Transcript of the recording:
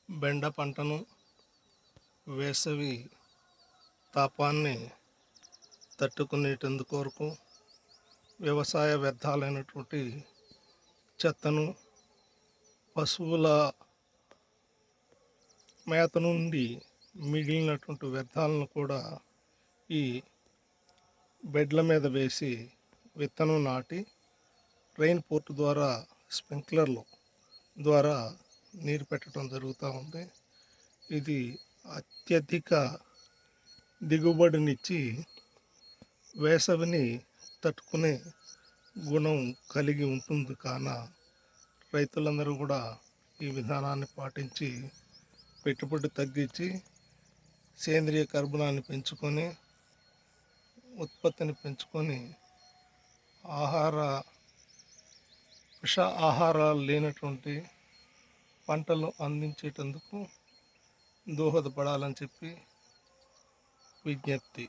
బెండ పంటను వేసవి తాపాన్ని తట్టుకునేటందుకొరకు వ్యవసాయ వ్యర్థాలైనటువంటి చెత్తను, పశువుల మేత నుండి మిగిలినటువంటి వ్యర్థాలను కూడా ఈ బెడ్ల మీద వేసి విత్తనం నాటి రెయిన్ పోర్ట్ ద్వారా స్ప్రింక్లర్లు ద్వారా నీరు పెట్టడం జరుగుతూ ఉంది. ఇది అత్యధిక దిగుబడినిచ్చి వేసవిని తట్టుకునే గుణం కలిగి ఉంటుంది. కాన రైతులందరూ కూడా ఈ విధానాన్ని పాటించి పెట్టుబడి తగ్గించి సేంద్రియ కర్బనాన్ని పెంచుకొని ఉత్పత్తిని పెంచుకొని విష ఆహారాలు లేనటువంటి పంటలు అందించేటందుకు దోహదపడాలని చెప్పి విజ్ఞప్తి.